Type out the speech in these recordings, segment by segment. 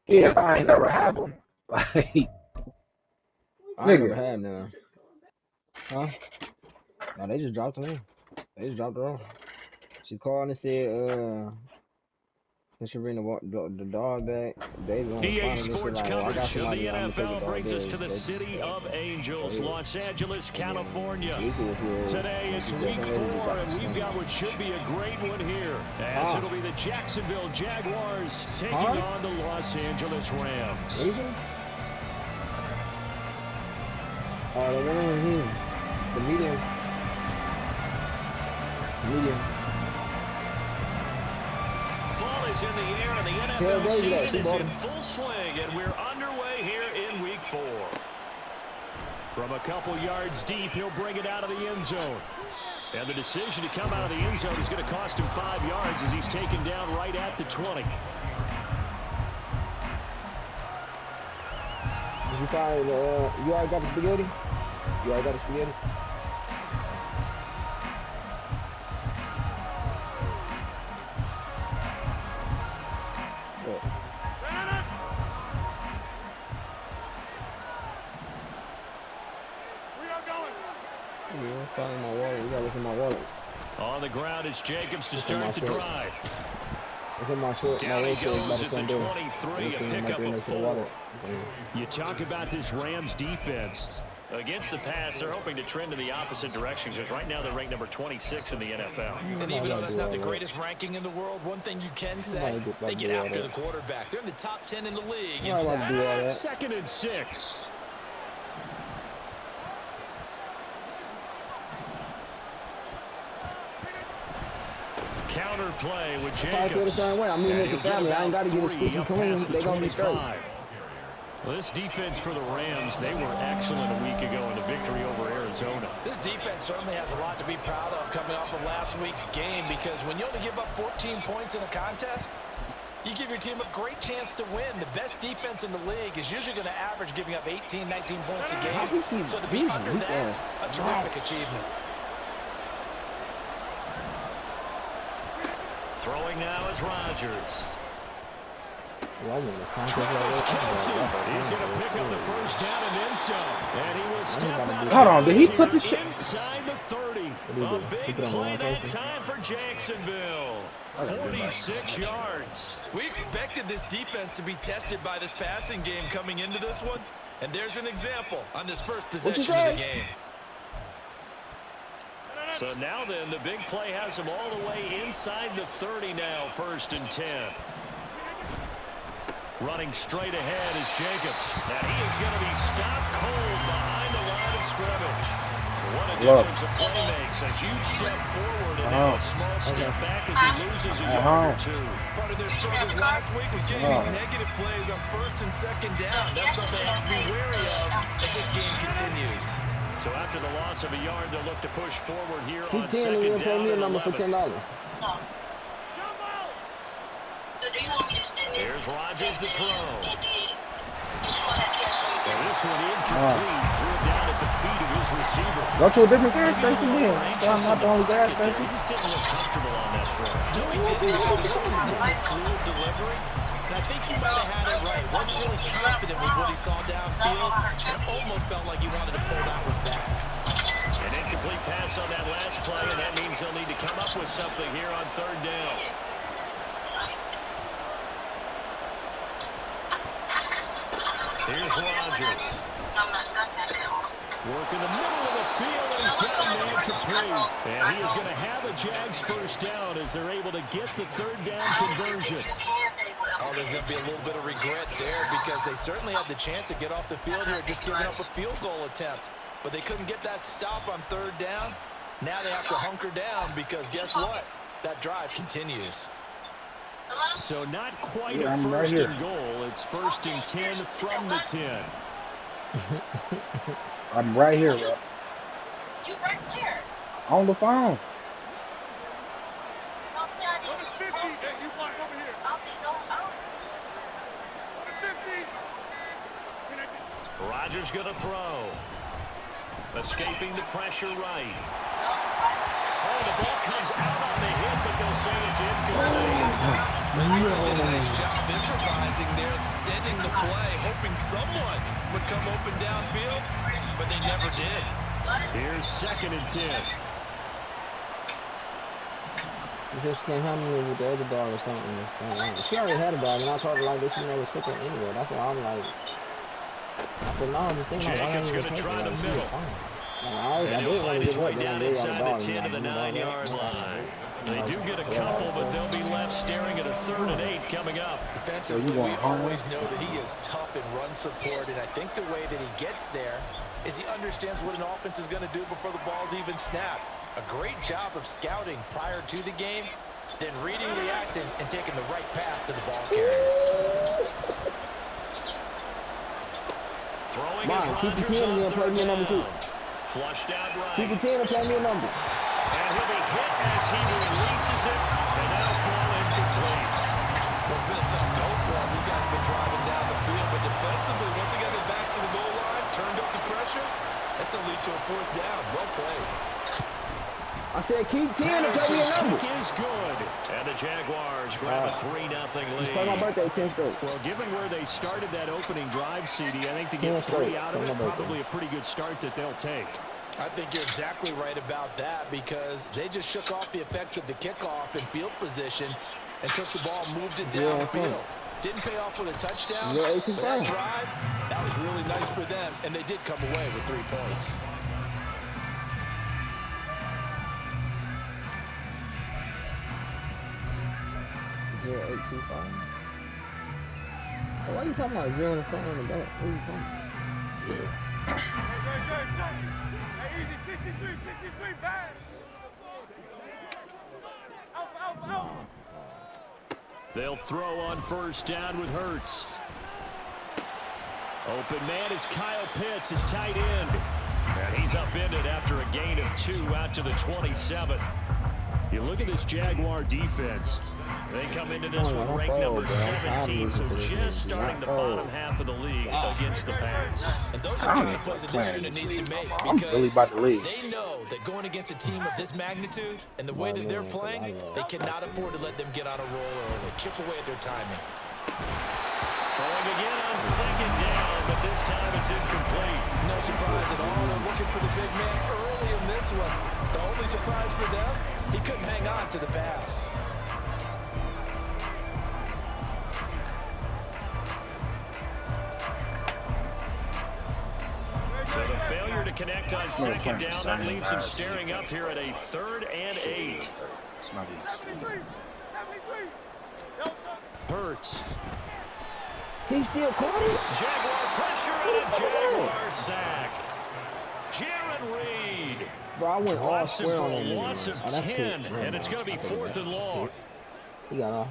Yeah, I ain't never have them. Like, I ain't never nigga. had none. Huh? No, they just dropped them in. They just dropped her off. She called and said, can she bring the dog back? They gonna EA find it. And shit Sports like, oh, I got coverage of the somebody. I'm gonna take the NFL dog brings there. us to the They just city of go Angels, ahead. Los Angeles, And then California. Lisa was here. Today When it's she said week something, they just 4, dropped the and we've sling. got what should be a great one here, as it'll be the Jacksonville Jaguars taking on the Los Angeles Rams. What is it? The one on him. The medium. Medium. Fall is in the air, and the NFL season is in full swing, and we're underway here in week 4. From a couple yards deep, he'll bring it out of the end zone. And the decision to come out of the end zone is going to cost him 5 yards as he's taken down right at the 20. Did you find you already got the spaghetti? You already got the spaghetti? What? We are going. Yeah, finding my wallet. You gotta look in my wallet. On the ground, it's Jacobs to start the drive. It's in my shirt. Down he goes at the 23, a pickup of 4. You talk about this Rams defense. Against the pass, they're hoping to trend in the opposite direction because right now they're ranked number 26 in the NFL. And even though that's not the greatest ranking in the world, one thing you can say, they get after the quarterback. They're in the top 10 in the league in sacks. 2nd and 6. Counter play with Jacobs. I mean, it's a family. I ain't got to get a squeaky clean. They gonna be straight. Well, this defense for the Rams, they were excellent a week ago in the victory over Arizona. This defense certainly has a lot to be proud of coming off of last week's game, because when you only give up 14 points in a contest, you give your team a great chance to win. The best defense in the league is usually going to average giving up 18, 19 points a game. So to be under that, a terrific achievement. Throwing now is Rodgers. Travis Kelce. He's going to pick up the first down and then some. And he will step out. Hold on, did he put the shit inside the 30? A big play that time for Jacksonville. 46 yards. We expected this defense to be tested by this passing game coming into this one. And there's an example on this first possession of the game. So now then, the big play has him all the way inside the 30 now, 1st and 10. Running straight ahead is Jacobs. And he is going to be stopped cold behind the line of scrimmage. What a difference a play makes. A huge step forward and now a small step back as he loses a yard or 2. Part of their struggles last week was getting these negative plays on 1st and 2nd down. That's something they have to be wary of as this game continues. So after the loss of a yard, they'll look to push forward here on 2nd down and 11. for $10. Here's Rodgers to throw. And this one incomplete. Threw it down at the feet of his receiver. Go to a different gas station then. I'm not the only gas station. He just didn't look comfortable on that front. No, he didn't, because it wasn't his normal fluid delivery. And I think he might have had it right. Wasn't really confident with what he saw downfield, and almost felt like he wanted to pull that one back. An incomplete pass on that last play, and that means they'll need to come up with something here on 3rd down. Here's Rodgers. Working the middle of the field, and he's got a man complete. And he is going to have a Jags 1st down as they're able to get the 3rd down conversion. Oh, there's going to be a little bit of regret there, because they certainly had the chance to get off the field here, just giving up a field goal attempt. But they couldn't get that stop on 3rd down. Now they have to hunker down, because guess what? That drive continues. So not quite a 1st and goal. It's 1st and 10 from the 10. I'm right here, bro. You right there. On the phone. Rodgers going to throw. Escaping the pressure right. Oh, the ball comes out on the hit, but they'll say it's incomplete. Missouri did a nice job improvising there, extending the play, hoping someone would come open downfield, but they never did. Here's 2nd and 10. You just can't handle it with the other dog or something. She already had a dog, and I told her like this, she never took it anyway. That's why I'm like, I said, no, just think like, Jacobs going to try the middle. And he'll find his way down inside the 10 to the 9-yard line. They do get a couple, but they'll be left staring at a 3rd and 8 coming up. Defensively, we always know that he is tough in run support, and I think the way that he gets there is he understands what an offense is going to do before the ball's even snapped. A great job of scouting prior to the game, then reading, reacting, and taking the right path to the ball carrier. Throwing his Rodgers on 3rd down. Flushed out right. Keep it 10 and play me a number. And he'll be hit as he releases it, and that'll fall incomplete. Well, it's been a tough go for him. These guys have been driving down the field, but defensively, once they got their backs to the goal line, turned up the pressure, that's going to lead to a 4th down. Well played. I said keep 10 and play me a number. Kick is good. And the Jaguars grab a 3-0 lead. Play my birthday 10 straight. Well, given where they started that opening drive, CD, I think to get 3 out of it, probably a pretty good start that they'll take. I think you're exactly right about that because they just shook off the effects of the kickoff and field position and took the ball, moved it down the field. Didn't pay off with a touchdown, but that drive, that was really nice for them, and they did come away with 3 points. Why are you talking about 0 in the front and the back? What are you talking about? Easy, 63, bad. They'll throw on 1st down with Hurts. Open man is Kyle Pitts, his tight end. And he's upended after a gain of 2 out to the 27. You look at this Jaguar defense. They come into this one ranked number 17, so just starting the bottom half of the league against the pass. And those are kind of plays that this unit needs to make because they know that going against a team of this magnitude and the way that they're playing, they cannot afford to let them get on a roll early. Chip away at their timing. Throwing again on 2nd down, but this time it's incomplete. No surprise at all. They're looking for the big man early in this one. The only surprise for them, he couldn't hang on to the pass. So the failure to connect on 2nd down, that leaves him staring up here at a 3rd and 8. Hurts. He's still caught it. Jaguar pressure and a Jaguar sack. Jaron Reed. Bro, I went all Drops him square for on a that loss of 10, and it's going to be 4th and long. He got off.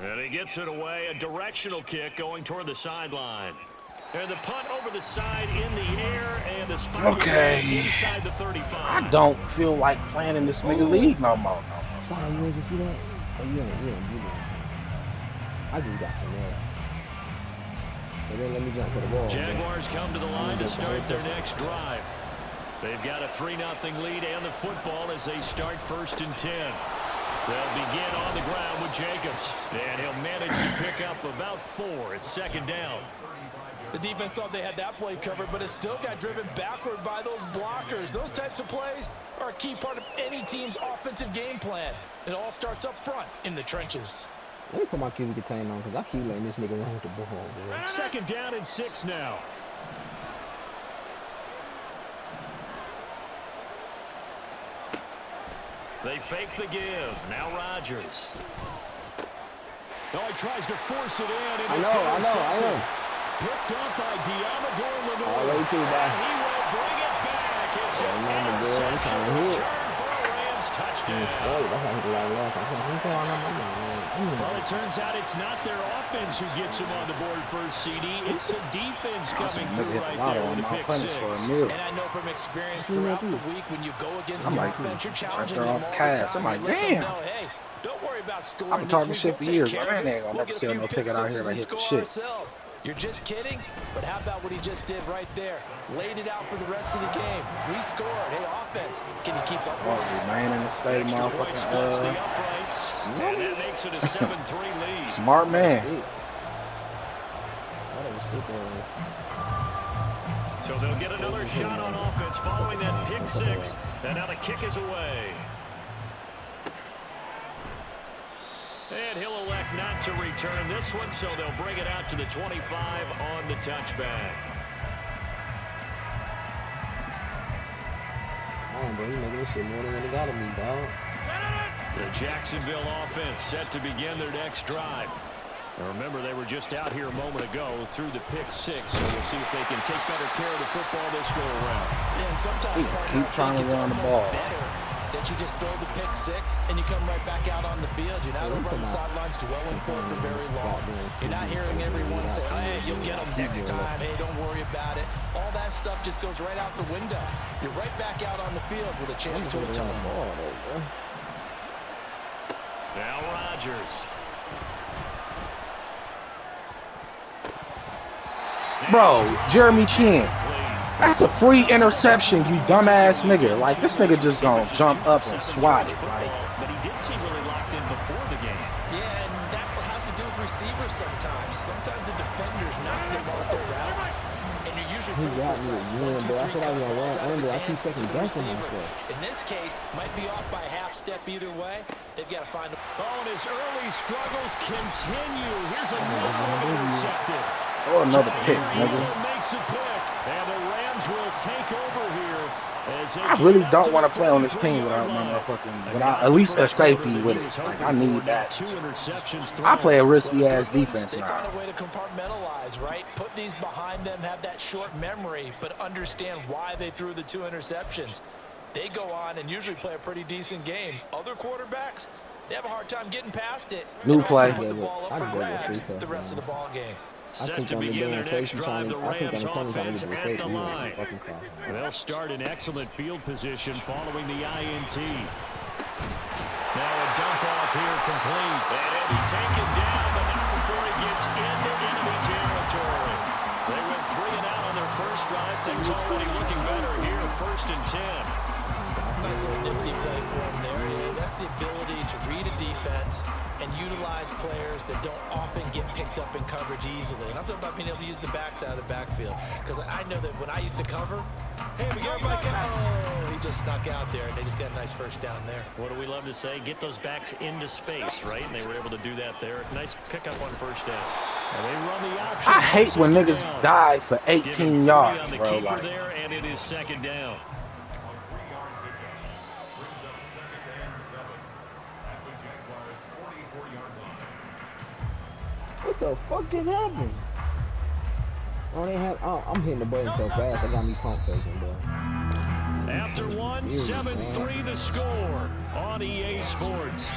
And he gets it away, a directional kick going toward the sideline. And the punt over the side in the air, and the spike inside the 35. I don't feel like playing in this nigga league no more. Sorry, you ain't just see that? Oh, you ain't do that. I just got finesse. And then let me jump for the ball. Jaguars come to the line to start their next drive. They've got a 3-0 lead and the football as they start 1st and 10. They'll begin on the ground with Jacobs, and he'll manage to pick up about 4 at 2nd down. The defense thought they had that play covered, but it still got driven backward by those blockers. Those types of plays are a key part of any team's offensive game plan. It all starts up front in the trenches. Let me put my QB contain on because I keep letting this nigga run with the ball, bro. 2nd down and 6 now. They fake the give. Now Rodgers. Oh, he tries to force it in, and it's intercepted. Picked up by Diamador Lenore. Way too bad. He will bring it back. It's an interception return for a Rams touchdown. Well, it turns out it's not their offense who gets him on the board first, CD. It's the defense coming through right there with a pick 6. And I know from experience throughout the week when you go against the offense, you're challenging them all the time. I'm like, damn. Hey, don't worry about scoring. I've been talking shit for years. My man ain't gonna never see no ticket out here like hit the shit. You're just kidding? But how about what he just did right there? Laid it out for the rest of the game. We scored. Hey, offense, can you keep up with us? Man in the state, motherfucking, and that makes it a 7-3 lead. smart man. So they'll get another shot on offense following that pick six. And now the kick is away. And he'll elect not to return this one, so they'll bring it out to the 25 on the touchback. Oh, bro, you making this shit more than what it gotta be, dog. The Jacksonville offense set to begin their next drive. Now remember, they were just out here a moment ago through the pick six, so we'll see if they can take better care of the football this go around. Yeah, and sometimes keep trying to run the ball. Better that you just throw the pick six and you come right back out on the field. You're not over on the sidelines dwelling for it for very long. You're not hearing everyone say, hey, you'll get them next time. Hey, don't worry about it. All that stuff just goes right out the window. You're right back out on the field with a chance to atone. Now Rodgers. Bro, Jeremy Chin. That's a free interception, you dumbass nigga. Like, this nigga just gonna jump up and swat it. Like, but he did seem really locked in before the game. Yeah, and that has to do with receivers sometimes. Sometimes the defenders knock them off their routes, and you're usually pretty precise. 1, 2, 3 balls out of his hands to the receiver. In this case, might be off by a half step either way. They've got to find a... Oh, and his early struggles continue. Here's another one intercepted. oh, another pick, nigga. Makes a pick, and the Rams will take over here. I really don't want to play on this team without my motherfucking, without at least a safety with it. Like, I need that. I play a risky ass defense now. They find a way to compartmentalize, right? Put these behind them, have that short memory, but understand why they threw the 2 interceptions. They go on and usually play a pretty decent game. Other quarterbacks, they have a hard time getting past it. New play. Put the ball up for grabs the rest of the ball game. Set to begin their next drive, the Rams offense at the line. They'll start in excellent field position following the INT. Now a dump off here complete. And he'll be taken down, but not before he gets into enemy territory. They went 3 and out on their first drive. Things already looking better here. 1st and 10. Nice little nifty play for him there. Yeah, that's the ability to read a defense and utilize players that don't often get picked up in coverage easily. And I'm talking about being able to use the backs out of the backfield. Because I know that when I used to cover, hey, we got my cover. Oh, he just snuck out there, and they just got a nice first down there. What do we love to say? Get those backs into space, right? And they were able to do that there. Nice pickup on 1st down. And they run the option. I hate when niggas die for 18 yards, bro. Like. There, and it is 2nd down. What the fuck just happened? Oh, they have. Oh, I'm hitting the button so fast. I got me pump faking, bro. After 1, 7-3 the score on EA Sports.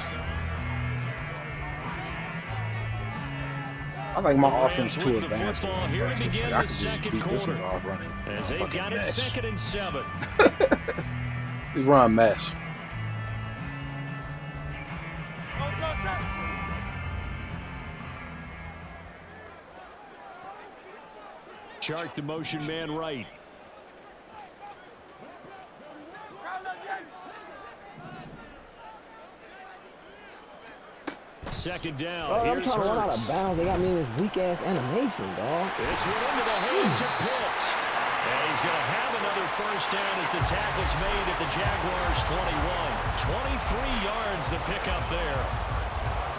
I like my offense too advanced. Here to begin I the second quarter. As they've got it 2nd and 7. We run mesh. Chart the motion man right. Second down. Oh, I'm trying to run out of bounds. They got me in this weak ass animation, dog. This went into the hands of Pitts. And he's going to have another 1st down as the tackle's made at the Jaguars 21. 23 yards the pickup there.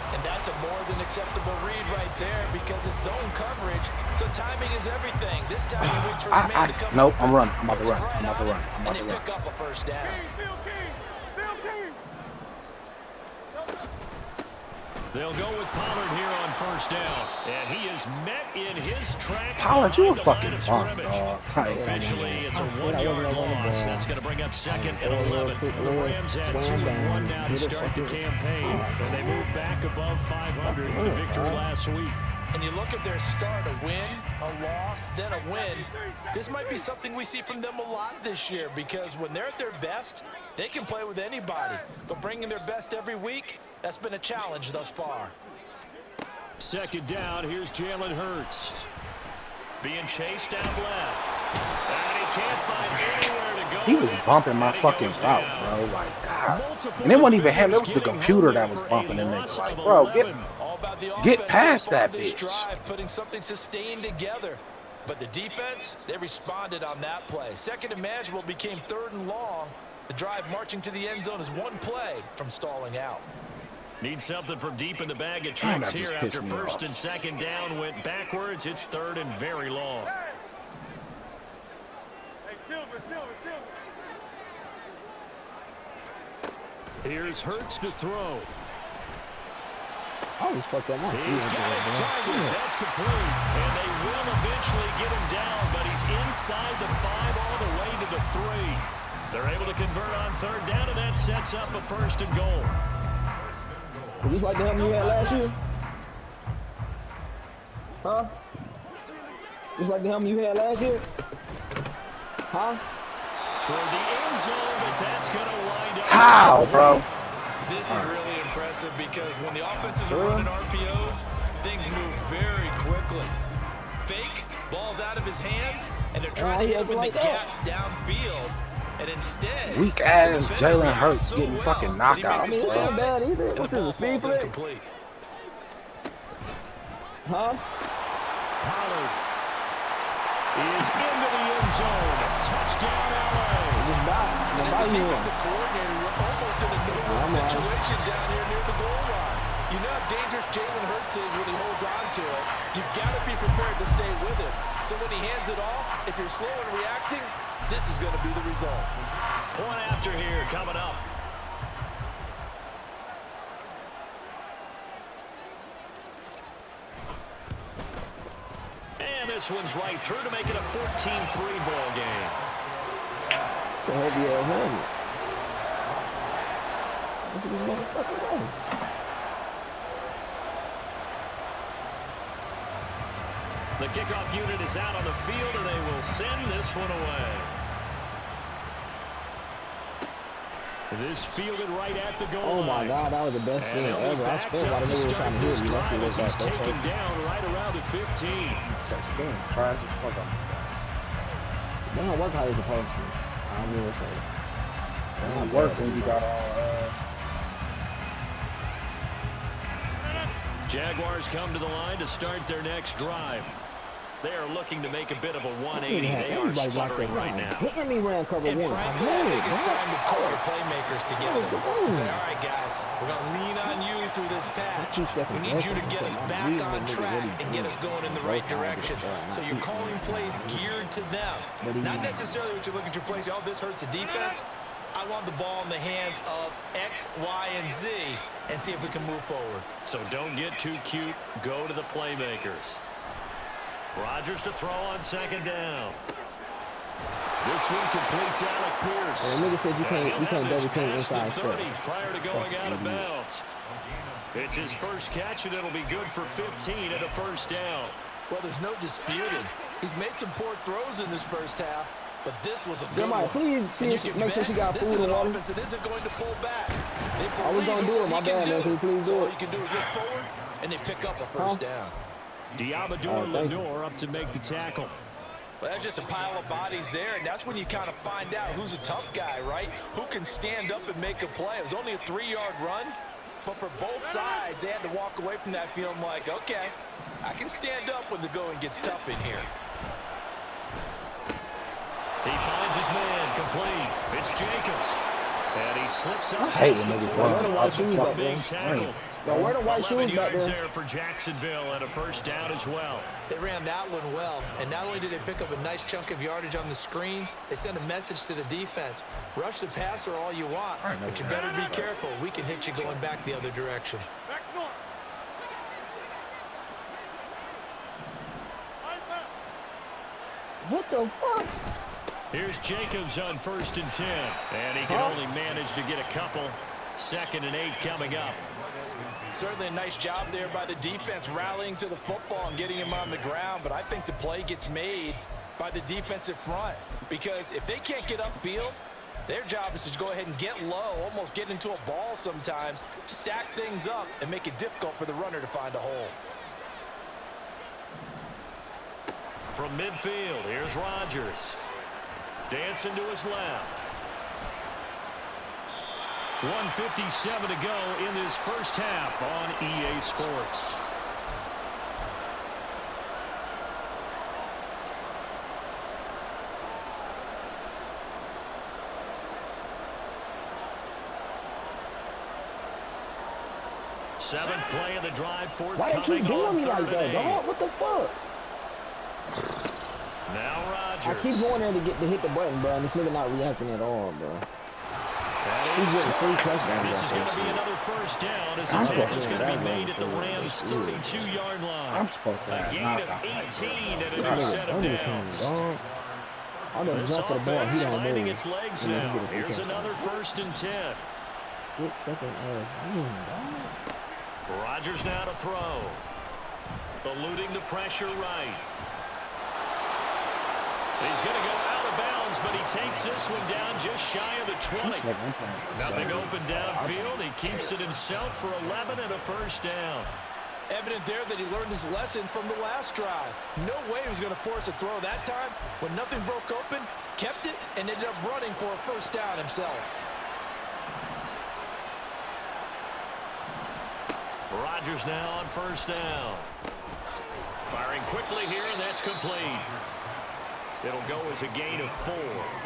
And that's a more than acceptable read right there because it's zone coverage. So timing is everything. This time he waits for his man to come. Nope, I'm running. I'm about to run. I'm about to run. I'm about to run. And they pick up a 1st down. They'll go with Pollard here on 1st down. And he is met in his tracks. Pollard, you a fucking bum, dog. Officially, it's a 1-yard loss. That's going to bring up 2nd and 11. The Rams had 2-1 now to start the campaign. And they moved back above 500 with a victory last week. And you look at their start, a win, a loss, then a win. This might be something we see from them a lot this year because when they're at their best, they can play with anybody. But bringing their best every week, that's been a challenge thus far. 2nd down, here's Jalen Hurts. Being chased down left. And he can't find anywhere to go. He was bumping my fucking route, bro. Like, God. And it wasn't even him. It was the computer that was bumping the nigga. Like, bro, get past that bitch. Drive, putting something sustained together. But the defense, they responded on that play. Second and manageable became 3rd and long. The drive marching to the end zone is 1 play from stalling out. Need something from deep in the bag of tricks here after 1st and 2nd down went backwards. It's 3rd and very long. Hey, Silver. Here's Hurts to throw. I always fuck that up. He's got his target. That's complete. And they will eventually get him down, but he's inside the 5 all the way to the 3. They're able to convert on 3rd down, and that sets up a 1st and goal. Just like the helmet you had last year? Huh? Just like the helmet you had last year? Huh? Toward the end zone, but that's going to wind up. How, bro? This is really impressive because when the offenses are running RPOs, things move very quickly. Fake, ball's out of his hands, and they're trying to hit him in the gaps downfield. And instead, weak ass Jalen Hurts getting fucking knocked out. I mean, it's not bad either. What's this, a speed play? Huh? Pollard is into the end zone. Touchdown, LA. And as a defensive coordinator, you're almost in a no-win situation down here near the goal line. You know how dangerous Jalen Hurts is when he holds on to it. You've got to be prepared to stay with it. So when he hands it off, if you're slow in reacting, this is going to be the result. Point after here coming up. And this one's right through to make it a 14-3 ball game. It's a heavy ass helmet. Look at this motherfucker go. The kickoff unit is out on the field, and they will send this one away. This fielded right at the goal line. Oh my God, that was the best thing ever. I spent a lot of minutes trying to hit you. He's taken down right around the 15. Try to fuck him. They don't work how they're supposed to. I don't mean to say. It don't work when you got all. Jaguars come to the line to start their next drive. They are looking to make a bit of a 180. They are sputtering right now. Hitting me round cover one. I think it's time to pull your playmakers together. Say, all right, guys, we're going to lean on you through this patch. We need you to get us back on track and get us going in the right direction. So you're calling plays geared to them. Not necessarily what you look at your plays. Oh, this hurts the defense. I want the ball in the hands of X, Y, and Z and see if we can move forward. So don't get too cute. Go to the playmakers. Rodgers to throw on 2nd down. This one completes Alec Pierce. And nigga said you can't double team inside 30 prior to going out of bounds. It's his first catch, and it'll be good for 15 at a 1st down. Well, there's no disputing. He's made some poor throws in this first half, but this was a good one. Please make sure she got food and water. This is an offense that isn't going to pull back. I was going to do it, my bad, man. Can you please do it? All you can do is look forward, and they pick up a 1st down. Diabador Lenore up to make the tackle. Well, that's just a pile of bodies there, and that's when you kind of find out who's a tough guy, right? Who can stand up and make a play. It was only a 3-yard run, but for both sides, they had to walk away from that feeling like, okay, I can stand up when the going gets tough in here. He finds his man complete. It's Jacobs. And he slips up. I hate when niggas run being tackled. Now, where the white shoes back there for Jacksonville and a 1st down as well. They ran that one well, and not only did they pick up a nice chunk of yardage on the screen, they sent a message to the defense. Rush the passer all you want, but you better be careful. We can hit you going back the other direction. What the fuck? Here's Jacobs on 1st and 10, and he can only manage to get a couple. 2nd and 8 coming up. Certainly a nice job there by the defense rallying to the football and getting him on the ground, but I think the play gets made by the defensive front because if they can't get upfield, their job is to go ahead and get low, almost get into a ball sometimes, stack things up, and make it difficult for the runner to find a hole. From midfield, here's Rodgers. Dancing to his left. 1:57 to go in this first half on EA Sports. Seventh play of the drive, fourth Why they keep coming on doing me like third that, and dog? 8. What the fuck? Now I Rodgers. keep going there to hit the button, bro, and this nigga not reacting at all, bro. He's getting free touchdowns. This is going to be another first down as the tackle's going to be made at the Rams' 32-yard line. I'm supposed to A have gain knocked of out that 18 and a bro. new set of downs. I'm gonna This jump for the ball. offense He don't finding move. its legs And then now. he get a free Here's touchdown. another 1st and 10. 6 second dog. Rodgers now to throw. Eluding the pressure right. He's going to go out of bounds, but he takes this one down just shy of the 20. Nothing open downfield. He keeps it himself for 11 and a first down. Evident there that he learned his lesson from the last drive. No way he was going to force a throw that time. When nothing broke open, kept it, and ended up running for a first down himself. Rodgers now on first down. Firing quickly here, and that's complete. It'll go as a gain of 4,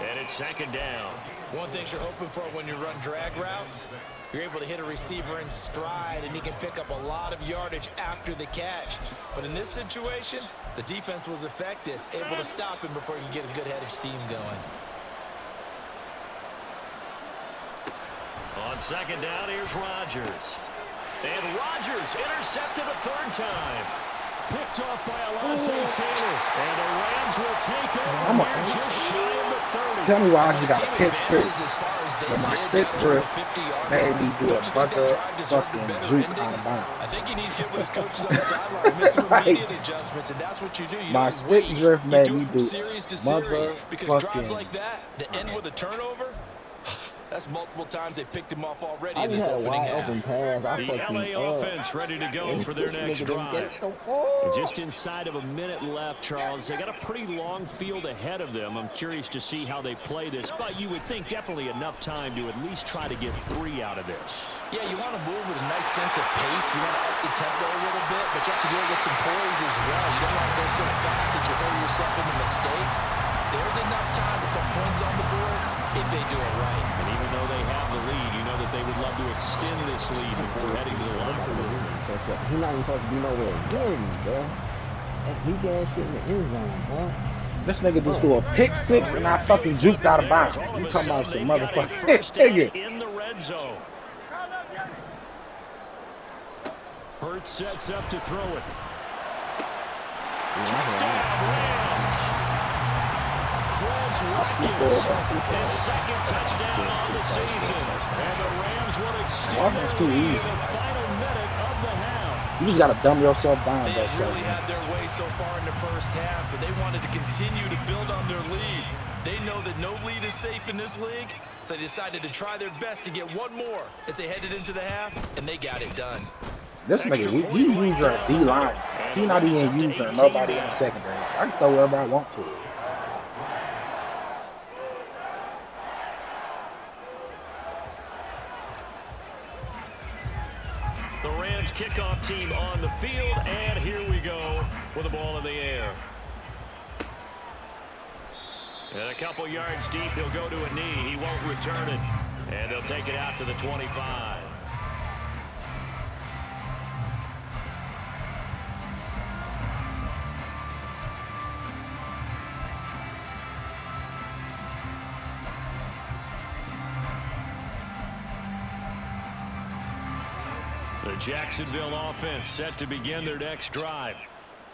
and it's 2nd down. One thing you're hoping for when you run drag routes, you're able to hit a receiver in stride, and he can pick up a lot of yardage after the catch. But in this situation, the defense was effective, able to stop him before he could get a good head of steam going. On 2nd down, here's Rodgers. And Rodgers intercepted a 3rd time. Picked off by Alontae Taylor. And the Rams will take over here just shy of the 30. Tell me why I just got a pick six. But my stick drift made me do a bunch of fucking juke out of bounds. I think he needs to get with his coaches on the sidelines, make some immediate adjustments, and that's what you do. You My don't stick wait. drift You made do me it from do series to series, because drives motherfucking. like that end with a turnover, that's multiple times they picked him off already I in just this had a opening wide half. open pass. I The fucking LA offense ready to go for their next drive. Just inside of a minute left, Charles. They got a pretty long field ahead of them. I'm curious to see how they play this, but you would think definitely enough time to at least try to get 3 out of this. Yeah, you want to move with a nice sense of pace. You want to up the tempo a little bit, but you have to do it with some poise as well. You don't want to go so fast that you hurt yourself into mistakes. There's enough time to put points on the board if they do it right. And even though they have the lead, you know that they would love to extend this lead before heading to the locker room. He's not even supposed to be nowhere near me, bro. That weak ass shit in the end zone, bro. This nigga just threw a pick 6 and I fucking juked out of bounds. You talking about some motherfucking nigga. In the red zone. Hurts sets up to throw it. Touchdown, Rams. Quez Watkins, his 2nd touchdown on the season. And the Rams will extend Offense their too lead easy. in the final minute of the half. You just gotta dumb yourself down. They That really shit, had their way so far in the first half, but they wanted to continue to build on their lead. They know that no lead is safe in this league, so they decided to try their best to get one more as they headed into the half, and they got it done. This nigga, he using a D-line. He not even using nobody in the secondary. I can throw wherever I want to. The Rams kickoff team on the field, and here we go with the ball in the air. And a couple yards deep, he'll go to a knee. He won't return it, and they'll take it out to the 25. The Jacksonville offense set to begin their next drive.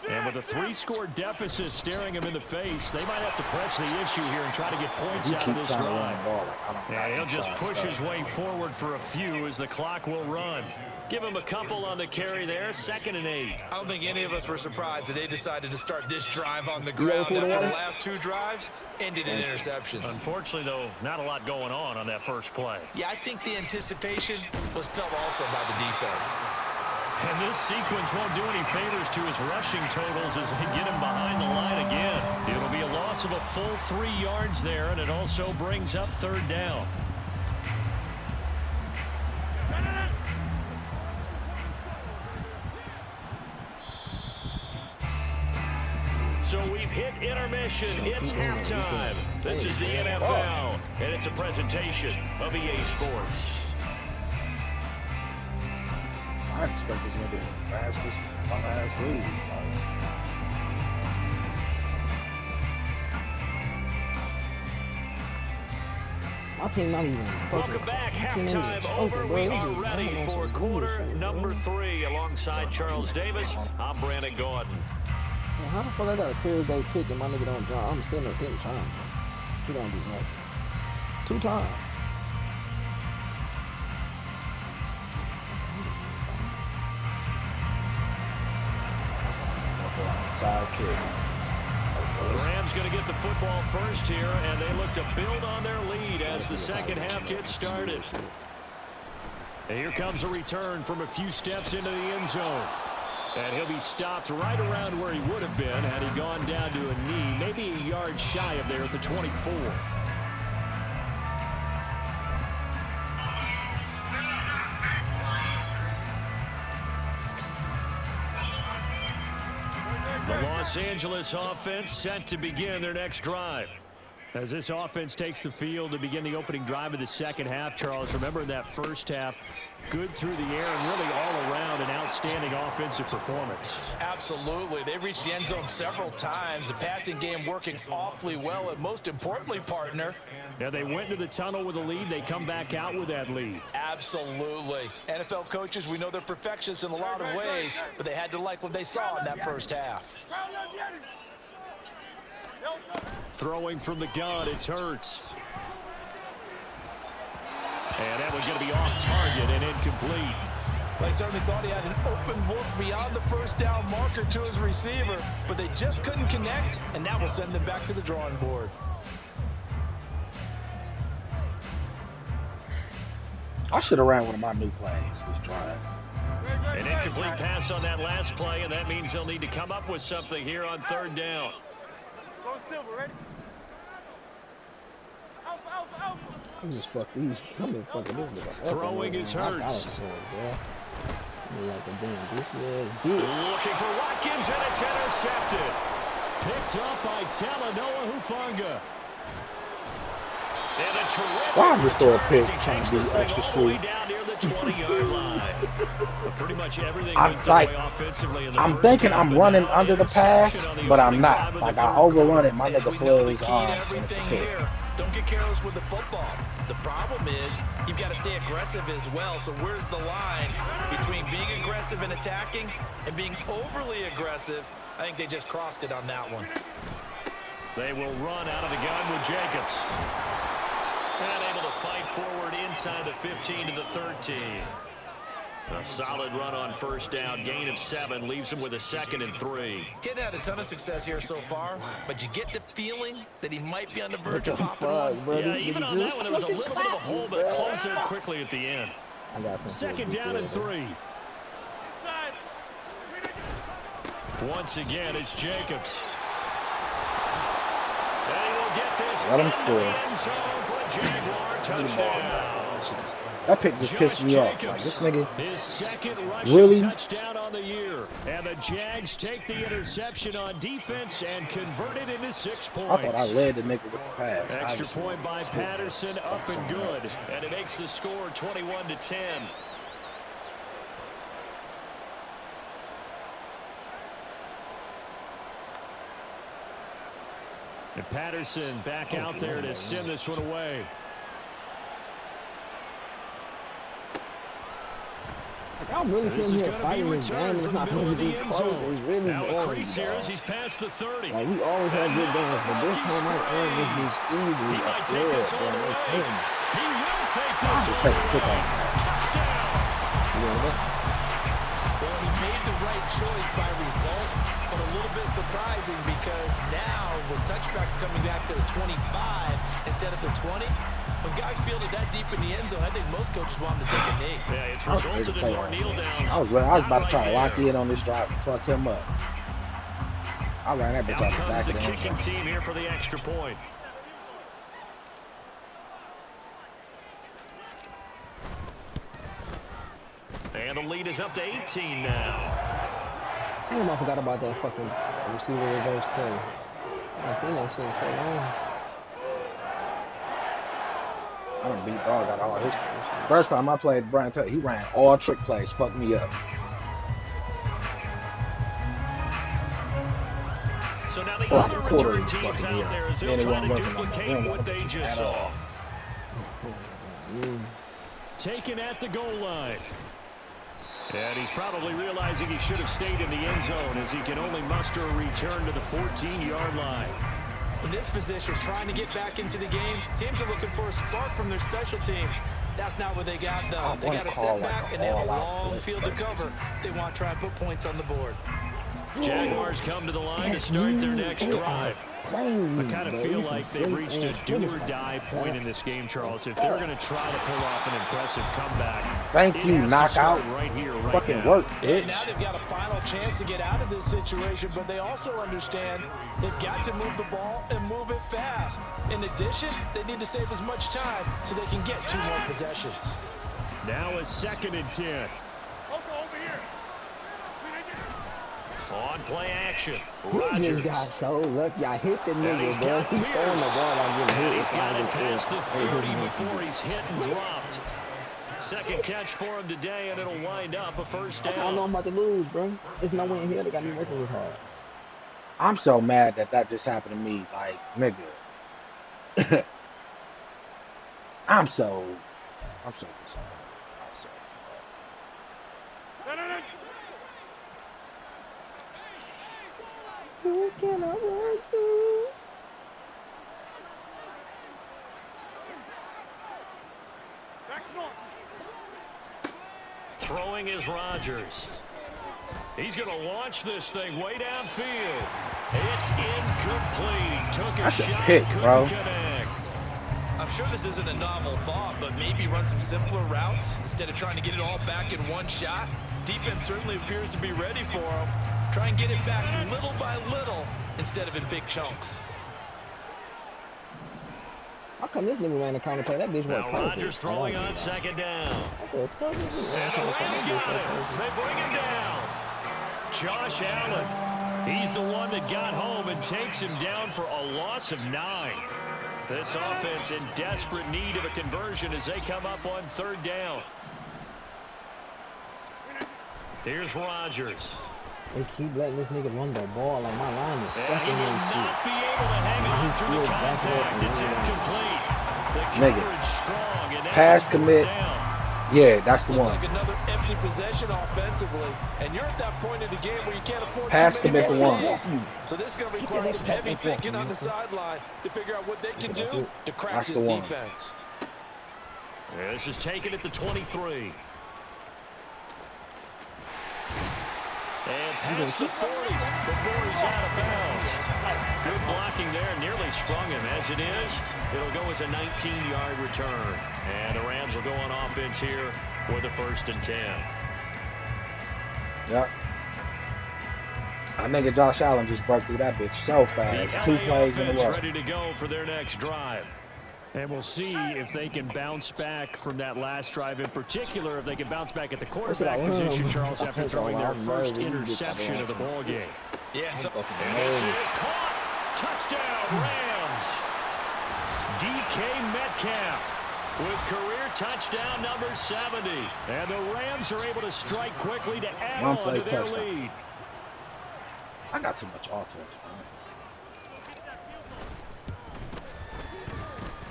And with a 3-score deficit staring him in the face, they might have to press the issue here and try to get points He out of keep this trying to run drive. the ball. Yeah, he'll just push his way forward for a few as the clock will run. Give him a couple on the carry there, 2nd and 8. I don't think any of us were surprised that they decided to start this drive on the ground after the last 2 drives ended in interceptions. Unfortunately, though, not a lot going on that first play. Yeah, I think the anticipation was felt also by the defense. And this sequence won't do any favors to his rushing totals as they get him behind the line again. It'll be a loss of a full 3 yards there, and it also brings up 3rd down. So we've hit intermission. It's halftime. This is the NFL, and it's a presentation of EA Sports. I expect this nigga to pass this my last league. My team not even. Welcome back. Halftime over. We are ready for quarter number 3. Alongside Charles Davis, I'm Brandon Gordon. Man, how the fuck I got a Thursday pick and my nigga don't draw? I'm sitting there hitting time. He don't do nothing. 2 times. Side kick. The Rams going to get the football first here, and they look to build on their lead as the second half gets started. And here comes a return from a few steps into the end zone. And he'll be stopped right around where he would have been had he gone down to a knee, maybe a yard shy of there at the 24. The Los Angeles offense set to begin their next drive. As this offense takes the field to begin the opening drive of the second half, Charles, remember in that first half, good through the air and really all around an outstanding offensive performance. Absolutely. They reached the end zone several times. The passing game working awfully well, and most importantly, partner. Now they went to the tunnel with a lead. They come back out with that lead. Absolutely. NFL coaches, we know they're perfectionists in a lot of ways, but they had to like what they saw in that first half. Throwing from the gun, it's Hurts. And that one's going to be off target and incomplete. They certainly thought he had an open look beyond the first down marker to his receiver, but they just couldn't connect, and that will send them back to the drawing board. I should have ran one of my new plays this drive. An incomplete pass on that last play, and that means they'll need to come up with something here on 3rd down. I'm just fuck these. I'm just fucking this nigga. Throwing his Hurts. Looking for Watkins, and it's intercepted. Picked up by Talanoa Hufanga. And a terrific Why just throw a pick return as he trying takes to be this thing extra all the way sweet? down near the 20-yard line. But pretty much everything I'm went like, their way offensively in the I'm first thinking half, I'm but running now under the pass, interception on the but I'm opening not. drive of Like the I third overrun it, my As nigga we know, the plays key arms to and it's a everything pick. here, don't get careless with the football. The problem is you've got to stay aggressive as well. So where's the line between being aggressive and attacking and being overly aggressive? I think they just crossed it on that one. They will run out of the gun with Jacobs. And able to fight forward inside the 15 to the 13. A solid run on first down. Gain of 7 leaves him with a 2nd and 3. Getting had a ton of success here so far, but you get the feeling that he might be on the verge of popping one. Yeah, even on that one, there was a little bit of a hole, but it closed there quickly at the end. 2nd down and 3. Once again, it's Jacobs. And he will get this Let him into score. the end zone for a Jaguar touchdown. That pick just pissed me off. Like, this nigga His 2nd rushing really touchdown on the year. And the Jags take the interception on defense and convert it into 6 I points. thought I led the nigga with the pass. Extra point by Patterson, up and good. And it makes the score 21-10. And Patterson back out there to send this one away. I'm really This sitting is here going to be fighting this game, returned and it's from the not middle supposed of to the be end close. zone. It's really Now boring, Crease here bro. as he's past the 30. Like, we always have good games, but this time I earned this bitch easy. He might take this all the way. He will take this Just all take the a kick way. off. Touchdown. Well, he made the right choice by result, but a little bit surprising because now with touchbacks coming back to the 25 instead of the 20, When guys field it that deep in the end zone, I think most coaches want them to take a knee. Yeah, it's resulted in more kneel downs. I was about to try to lock in on this drive and fuck him up. I ran that bitch out the back of the kicking team here for the extra point. And the lead is up to 18 now. Damn, I forgot about that fucking receiver reverse play. I seen that shit in so long. I done beat dog out all his. First time I played Brian Taylor, he ran all trick plays, fucked me up. So now the other return teams out there as they'll try to duplicate what they just saw. Taken at the goal line. And he's probably realizing he should have stayed in the end zone as he can only muster a return to the 14-yard line. In this position, trying to get back into the game, teams are looking for a spark from their special teams. That's not what they got, though. They got a setback and they have a long field to cover if they want to try and put points on the board. Jaguars come to the line to start their next drive. I kind of feel like they've reached a do-or-die point in this game, Charles. If they're going to try to pull off an impressive comeback, thank you, knockout. Right here, right fucking now. work, Yeah, bitch. now they've got a final chance to get out of this situation, but they also understand they've got to move the ball and move it fast. In addition, they need to save as much time so they can get 2 more possessions. Now a 2nd and 10. Over here. On play action. He Rodgers. just got so lucky. I hit the And nigga, he's bro. got He's throwing the ball. I'm getting hit. And he's got it It's past the fine. 30 before he's hit and dropped. Second catch for him today, and it'll wind up a first I know down. I'm about to lose, bro. There's no way in here. They got me working this hard. I'm so mad that just happened to me. Like, nigga. I'm so disappointed. Who can I run to? Throwing is Rodgers. He's going to launch this thing way downfield. It's incomplete. Took a That's a shot, pick, couldn't bro. connect. I'm sure this isn't a novel thought, but maybe run some simpler routes instead of trying to get it all back in one shot. Defense certainly appears to be ready for him. Try and get it back little by little instead of in big chunks. How come this nigga ran the counter play? That bitch Now went Rodgers throwing on 2nd down. And the Rams got it. They bring him down. Josh Allen. He's the one that got home and takes him down for a loss of 9. This offense in desperate need of a conversion as they come up on 3rd down. Here's Rodgers. They keep letting this nigga run the ball. Like, my line is And stuck he in will this not shit. be able to hang on through the contact. It's incomplete. The Nigga. coverage strong. And Pass that's commit. down. Yeah, that's the Looks one. like another empty possession offensively, and you're at that point in the game where you can't afford Pass too many commit the one. mistakes. So this is going to require some heavy thinking on the sideline to figure out what they can do to crack That's this the one. defense. Yeah, this is taken at the 23. And past the 40 before he's out of bounds. Good blocking there, nearly sprung him. As it is, it'll go as a 19-yard return. And the Rams will go on offense here with a 1st and 10. Yep. I think Josh Allen just broke through that bitch so fast. 2 plays in a row. Ready to go for their next drive. And we'll see if they can bounce back from that last drive, in particular, if they can bounce back at the quarterback position, Charles, after throwing their first interception of the ball game. Yeah, so And this is caught. Touchdown, Rams. DK Metcalf with career touchdown number 70. And the Rams are able to strike quickly to add One on play to their touchdown. lead. I got too much offense, man.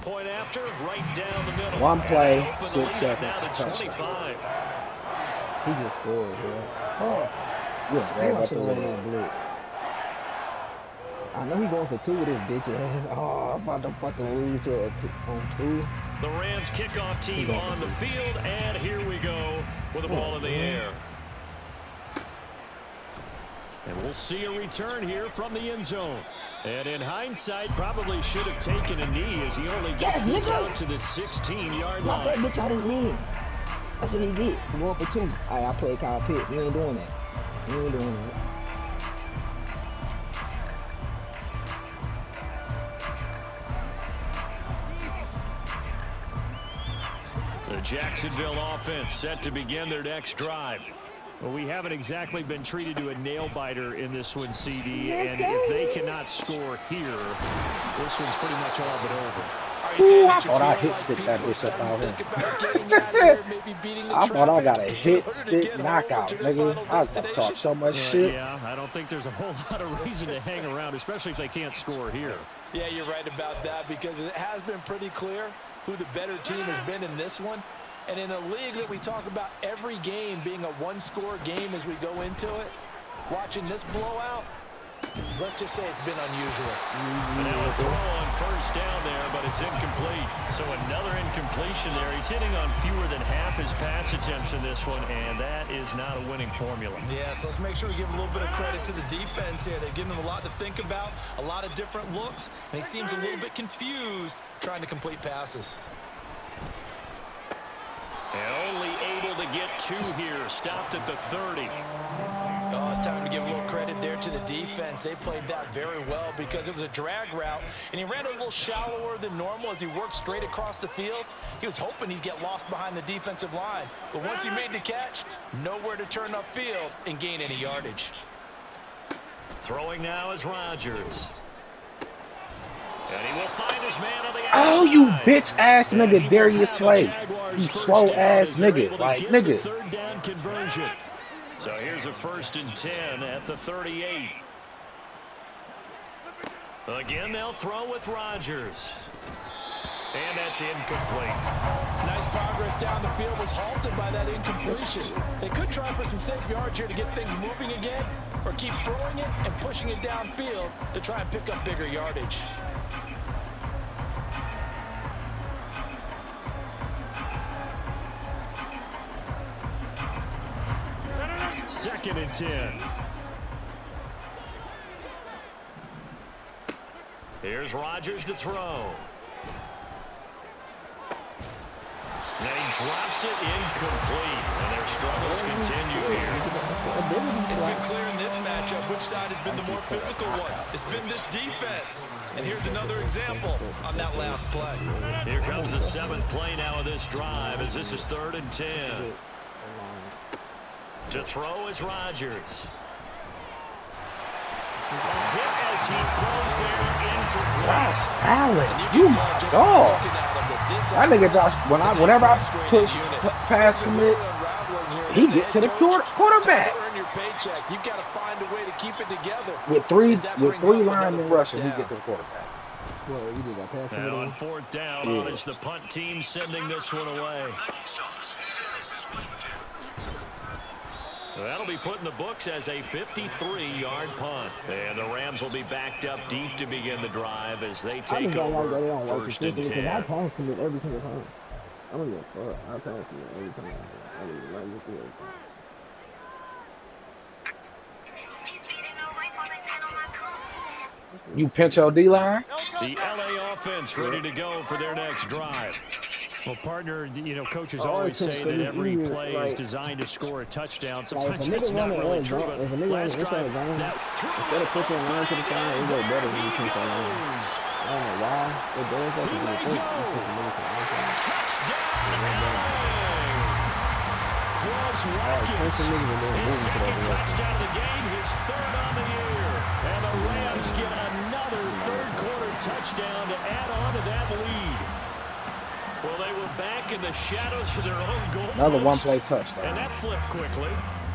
Point after, right down the middle. One play, And open 6 the lead seconds, Now to touchdown. 25. He just scored, bro. Oh, Yeah, I right should up run the that blitz. I know he going for 2 with his bitch ass. Oh, I'm about to fucking lose to on 2. The Rams kickoff team on the field, and here we go with the ball in the air. And we'll see a return here from the end zone. And in hindsight, probably should have taken a knee as he only gets this out to the 16-yard Knock that line. bitch out his head. That's what he get. He going for 2. I played Kyle Pitts. You ain't doing that. You ain't doing that. The Jacksonville offense set to begin their next drive. Well, we haven't exactly been treated to a nail-biter in this one, CD, and if they cannot score here, this one's pretty much all but over. Ooh, I thought I hit stick that bitch up out here. I thought I got a hit stick knockout, nigga. I was gonna talk so much shit. Yeah, I don't think there's a whole lot of reason to hang around, especially if they can't score here. Yeah, you're right about that because it has been pretty clear who the better team has been in this one. And in a league that we talk about every game being a one-score game as we go into it, watching this blowout, let's just say it's been unusual. And now a throw on first down there, but it's incomplete. So another incompletion there. He's hitting on fewer than half his pass attempts in this one, and that is not a winning formula. Yeah, so let's make sure we give a little bit of credit to the defense here. They've given him a lot to think about, a lot of different looks, and he seems a little bit confused trying to complete passes. And only able to get 2 here. Stopped at the 30. Oh, it's time to give a little credit there to the defense. They played that very well because it was a drag route, and he ran a little shallower than normal as he worked straight across the field. He was hoping he'd get lost behind the defensive line, but once he made the catch, nowhere to turn upfield and gain any yardage. Throwing now is Rodgers. And he will find his man on the outside. Oh, you bitch-ass nigga, Darius Slay. You slow-ass nigga. Like, nigga. Third down conversion. So here's a 1st and 10 at the 38. Again, they'll throw with Rodgers. And that's incomplete. Nice progress down the field was halted by that incompletion. They could try for some safe yards here to get things moving again, or keep throwing it and pushing it downfield to try and pick up bigger yardage. 2nd and 10. Here's Rodgers to throw. And he drops it incomplete. And their struggles continue here. It's been clear in this matchup which side has been the more physical one. It's been this defense. And here's another example on that last play. Here comes the 7th play now of this drive as this is 3rd and 10. To throw is Rodgers. Hit as he throws there, incomplete. Josh Allen, you my dog. That nigga Josh, whenever I push pass commit, he get to the quarterback. You got to find a way to keep it together. With three linemen rushing, he get to the quarterback. Well, you did that pass. Now on 4th down, it's the punt team sending this one away. That'll be put in the books as a 53-yard punt. And the Rams will be backed up deep to begin the drive as they take over 1st and 10. I pass commit every single time. I don't give a fuck. I pass commit every time. I don't even like this. You pinch your D-line? The LA offense ready to go for their next drive. Well, partner, you know, coaches always say that every play is designed to score a touchdown. Sometimes that's not really true, but last drive, that instead of pushing a line to the side, it goes better when you push that line. I don't know why. It does that because it Quaz Watkins, his 2nd touchdown of the game, his 3rd on the year. And the Rams get another 3rd-quarter touchdown to add on to that lead. Well, they were back in the shadows for their own goal. Another one-play touchdown. And that flipped quickly.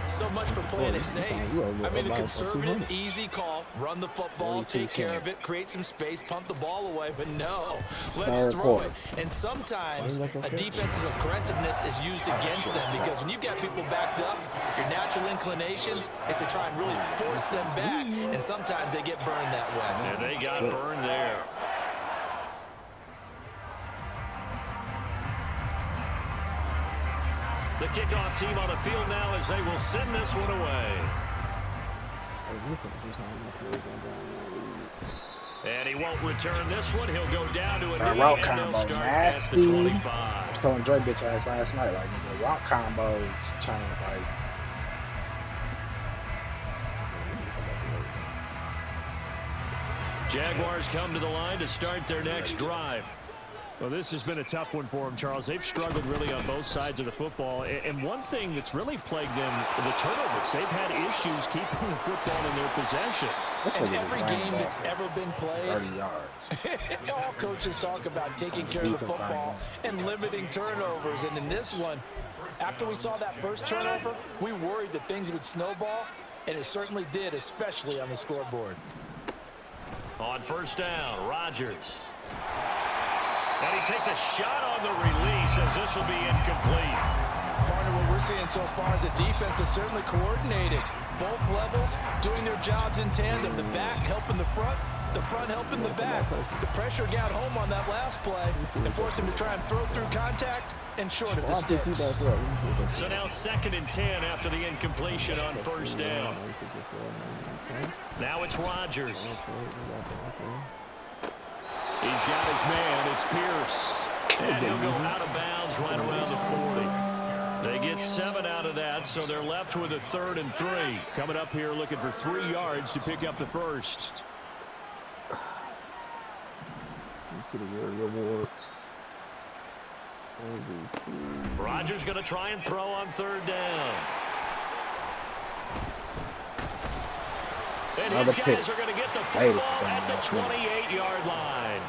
So much for playing it safe. I mean, the conservative, easy call, run the football, take care of it, create some space, punt the ball away. But no, let's throw it. And sometimes a defense's aggressiveness is used against them because when you've got people backed up, your natural inclination is to try and really force them back. And sometimes they get burned that way. And they got burned there. The kickoff team on the field now as they will send this one away. And he won't return this one. He'll go down to a knee, route and they'll combo start at the nasty. 25. I was telling Dre bitch ass last night, like, the route combos change, like. Jaguars come to the line to start their next drive. Well, this has been a tough one for them, Charles. They've struggled really on both sides of the football. And one thing that's really plagued them, the turnovers. They've had issues keeping the football in their possession. And every game that's ever been played, 30 yards. all coaches talk about taking care of the football and limiting turnovers. And in this one, after we saw that first turnover, we worried that things would snowball, and it certainly did, especially on the scoreboard. On first down, Rodgers. And he takes a shot on the release as this will be incomplete. Partner, what we're seeing so far is the defense is certainly coordinated. Both levels doing their jobs in tandem. The back helping the front helping the back. The pressure got home on that last play and forced him to try and throw through contact and short of the sticks. So now 2nd and 10 after the incompletion on first down. Now it's Rodgers. He's got his man. It's Pierce. And he'll go out of bounds right around the 40. They get 7 out of that, so they're left with a 3rd and 3. Coming up here looking for 3 yards to pick up the first. Rodgers going to try and throw on 3rd down. And his guys are going to get the football at the 28-yard line.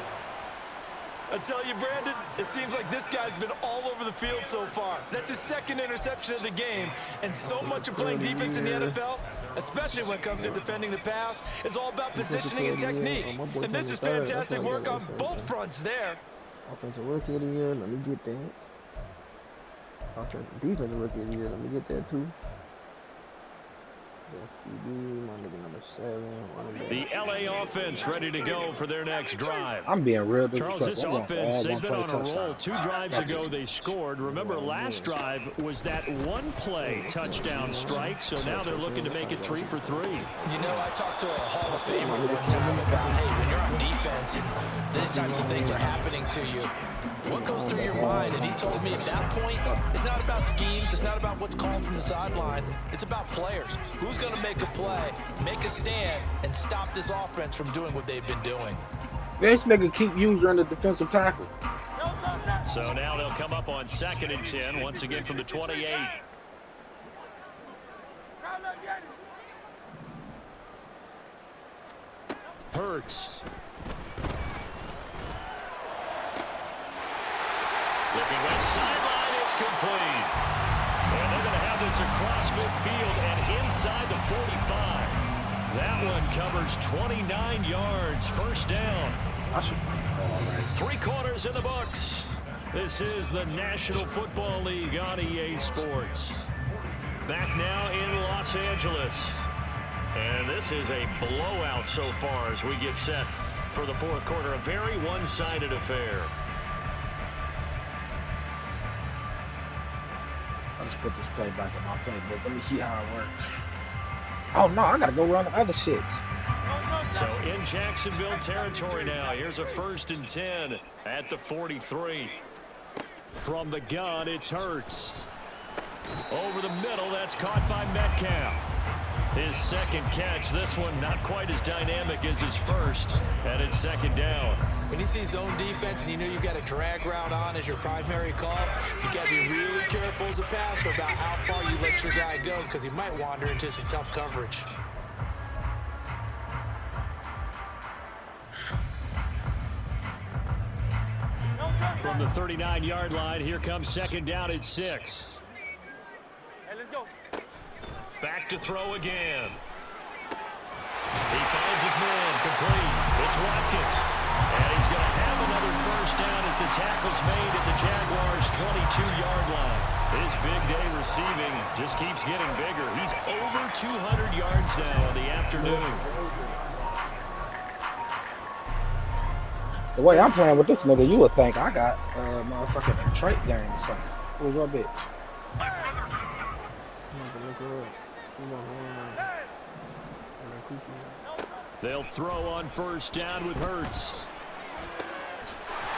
I tell you, Brandon, it seems like this guy's been all over the field so far. That's his 2nd interception of the game. And so much of playing defense in the NFL, especially when it comes to defending the pass, is all about positioning and technique. And this is fantastic work on both fronts there. Offensive rookie of the year, let me get that. Offensive defensive rookie of the year, let me get that too. The LA offense ready to go for their next drive. I'm being real Charles, this offense, they've been on a roll. 2 drives ago they scored. Remember, last drive was that 1-play touchdown strike, so now they're looking to make it 3 for 3. You know, I talked to a Hall of Famer one time about, hey, when you're on defense and these types of things are happening to you, what goes through your mind? And he told me at that point, it's not about schemes, it's not about what's called from the sideline, it's about players. Who's going to make a play, make a stand, and stop this offense from doing what they've been doing? This nigga keep using the defensive tackle. So now they'll come up on 2nd and 10, once again from the 28. Hurts. Looking left sideline, it's complete. And they're going to have this across midfield and inside the 45. That one covers 29 yards. First down. 3 quarters in the books. This is the National Football League on EA Sports. Back now in Los Angeles. And this is a blowout so far as we get set for the 4th quarter. A very one-sided affair. I'll just put this play back in my playbook. Let me see how it works. Oh, no, I got to go run the other shits. So in Jacksonville territory now. Here's a 1st and 10 at the 43. From the gun, it's Hurts. Over the middle, that's caught by Metcalf. His 2nd catch. This one not quite as dynamic as his first. And it's 2nd down. When you see zone defense and you know you've got a drag route on as your primary call, you got to be really careful as a passer about how far you let your guy go because he might wander into some tough coverage. From the 39-yard line, here comes 2nd down at 6. Hey, let's go. Back to throw again. He finds his man, complete. It's Watkins. And he's going to have another first down as the tackle's made at the Jaguars' 22-yard line. His big day receiving just keeps getting bigger. He's over 200 yards now in the afternoon. The way I'm playing with this nigga, you would think I got motherfucking a trait game or something. Who's your bitch? They'll throw on first down with Hurts.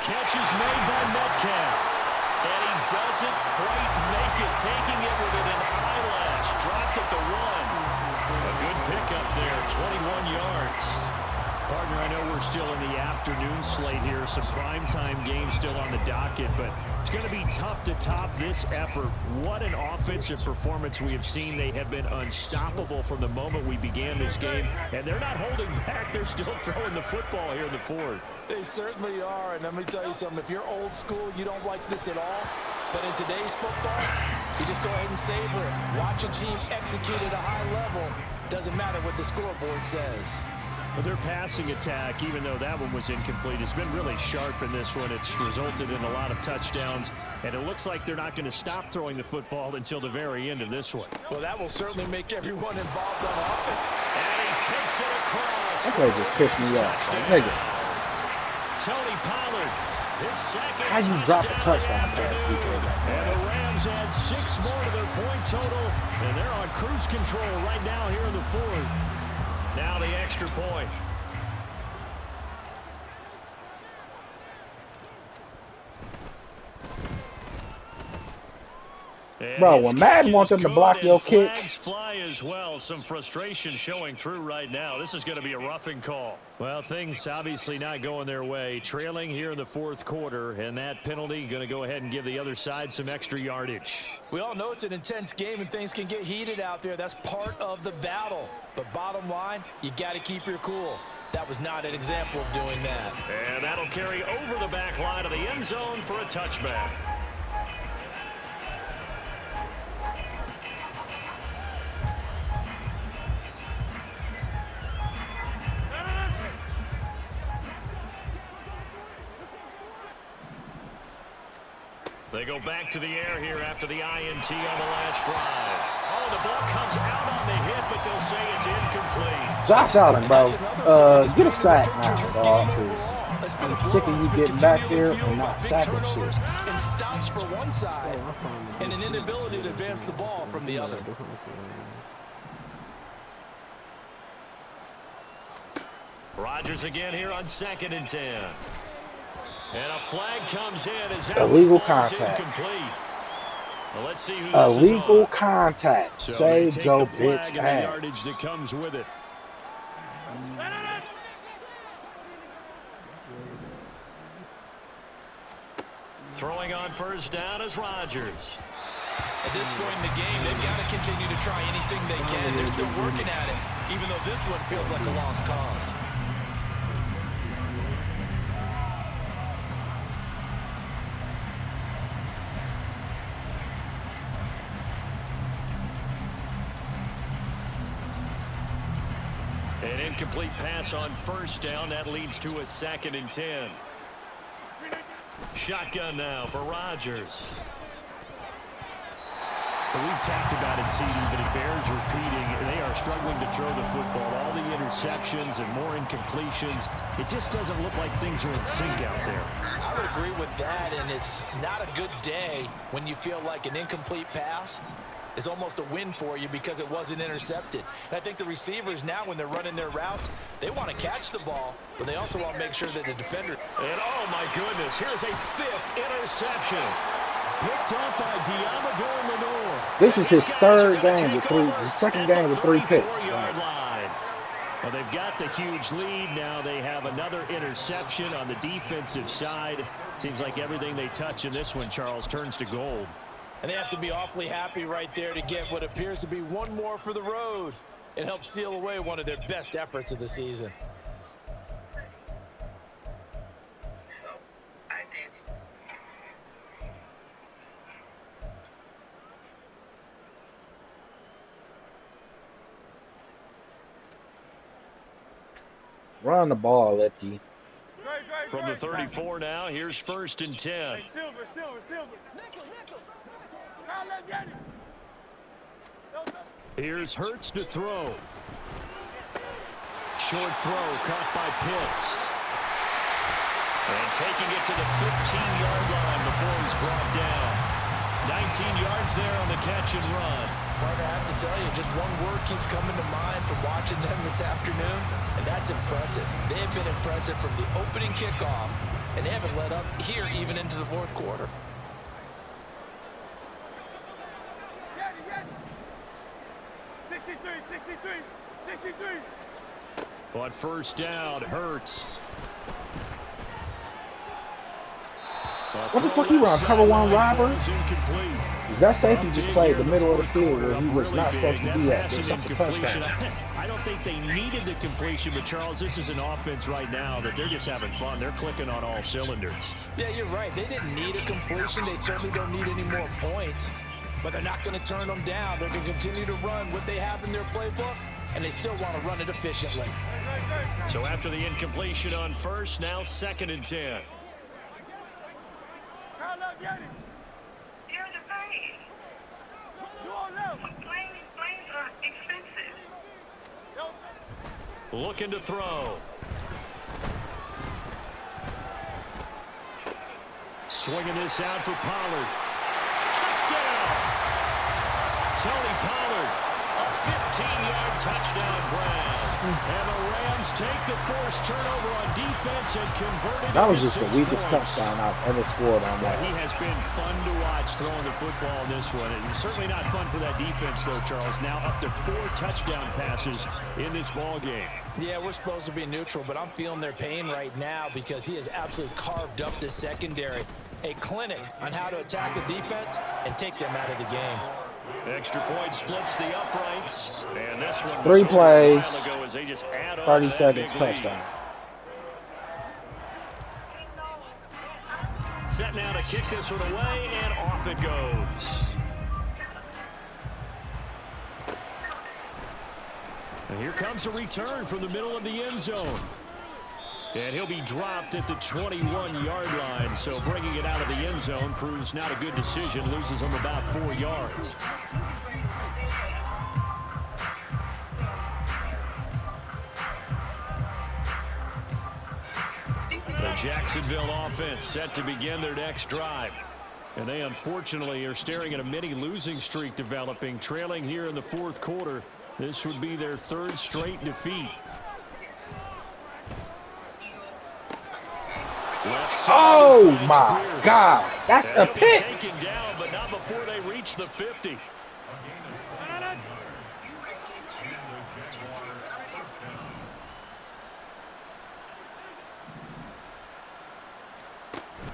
Catch is made by Metcalf. And he doesn't quite make it, taking it within an eyelash. Dropped at the 1. A good pickup there, 21 yards. Partner, I know we're still in the afternoon slate here. Some primetime games still on the docket, but it's going to be tough to top this effort. What an offensive performance we have seen. They have been unstoppable from the moment we began this game, and they're not holding back. They're still throwing the football here in the fourth. They certainly are, and let me tell you something. If you're old school, you don't like this at all. But in today's football, you just go ahead and savor it. Watch a team execute at a high level. Doesn't matter what the scoreboard says. But their passing attack, even though that one was incomplete, has been really sharp in this one. It's resulted in a lot of touchdowns, and it looks like they're not going to stop throwing the football until the very end of this one. Well, that will certainly make everyone involved on offense. And he takes it across. That play just pissed me off. Like, nigga. Tony Pollard, his second How you drop a touchdown pass? And the Rams add 6 more to their point total, and they're on cruise control right now here in the fourth. Now the extra point. And bro, when Madden wants them to block your kick. Flags fly as well. Some frustration showing through right now. This is going to be a roughing call. Well, things obviously not going their way. Trailing here in the fourth quarter, and that penalty going to go ahead and give the other side some extra yardage. We all know it's an intense game and things can get heated out there. That's part of the battle. But bottom line, you got to keep your cool. That was not an example of doing that. And that'll carry over the back line of the end zone for a touchback. They go back to the air here after the INT on the last drive. Oh, the ball comes out on the hit, but they'll say it's incomplete. Josh Allen, bro, get a sack now, dog. I'm sick of you getting back there and not sacking shit. And stops for one side and an inability to advance the ball from the other. Rodgers again here on 2nd and 10. And a flag comes in as illegal contact. Well, let's see who illegal contact. So Save Joe bitch the ass. yardage that comes with it. Throwing on first down is Rodgers. At this point in the game, they've got to continue to try anything they can. They're still working at it, even though this one feels like a lost cause. An incomplete pass on first down. That leads to a 2nd and 10. Shotgun now for Rodgers. Well, we've talked about it, CD, but it bears repeating. They are struggling to throw the football. All the interceptions and more incompletions. It just doesn't look like things are in sync out there. I would agree with that, and it's not a good day when you feel like an incomplete pass is almost a win for you because it wasn't intercepted. And I think the receivers now, when they're running their routes, they want to catch the ball, but they also want to make sure that the defender. And oh my goodness, here's a 5th interception. Picked up by Diamador Lenore. This is his third game with his second game with 3 picks. Well, they've got the huge lead. Now they have another interception on the defensive side. Seems like everything they touch in this one, Charles, turns to gold. And they have to be awfully happy right there to get what appears to be one more for the road. It helps seal away one of their best efforts of the season. Run the ball, Lefty. From the 34 now, here's 1st and 10. Here's Hurts to throw. Short throw caught by Pitts. And taking it to the 15-yard line before he's brought down. 19 yards there on the catch and run. Partner, I have to tell you, just one word keeps coming to mind from watching them this afternoon, and that's impressive. They have been impressive from the opening kickoff, and they haven't let up here even into the fourth quarter. On first down, Hurts. What the fuck you run? Cover one robber? Is that safety just played the middle of the field where he was not supposed to be at? It's a touchdown. I don't think they needed the completion, but Charles, this is an offense right now that they're just having fun. They're clicking on all cylinders. Yeah, you're right. They didn't need a completion. They certainly don't need any more points, but they're not going to turn them down. They're going to continue to run what they have in their playbook, and they still want to run it efficiently. So after the incompletion on first, now 2nd and 10. Here's the thing. Planes are expensive. Looking to throw. Swinging this out for Pollard. Touchdown! Tony Pollard, a 15-yard touchdown grab. And the Rams take the first turnover on defense and convert it. That was just the weakest touchdown I've ever scored on that. He has been fun to watch throwing the football in this one. It's certainly not fun for that defense, though, Charles. Now up to 4 touchdown passes in this ball game. Yeah, we're supposed to be neutral, but I'm feeling their pain right now because he has absolutely carved up this secondary. A clinic on how to attack the defense and take them out of the game. Extra point splits the uprights, and this one 3 plays, ago as they just add 30 seconds, touchdown. Set now to kick this one away, and off it goes. And here comes a return from the middle of the end zone. And he'll be dropped at the 21-yard line, so bringing it out of the end zone proves not a good decision. Loses him about 4 yards. The Jacksonville offense set to begin their next drive. And they unfortunately are staring at a mini losing streak developing, trailing here in the fourth quarter. This would be their 3rd straight defeat. Oh my God, that's a pick. Taken down, but not before they reach the 50.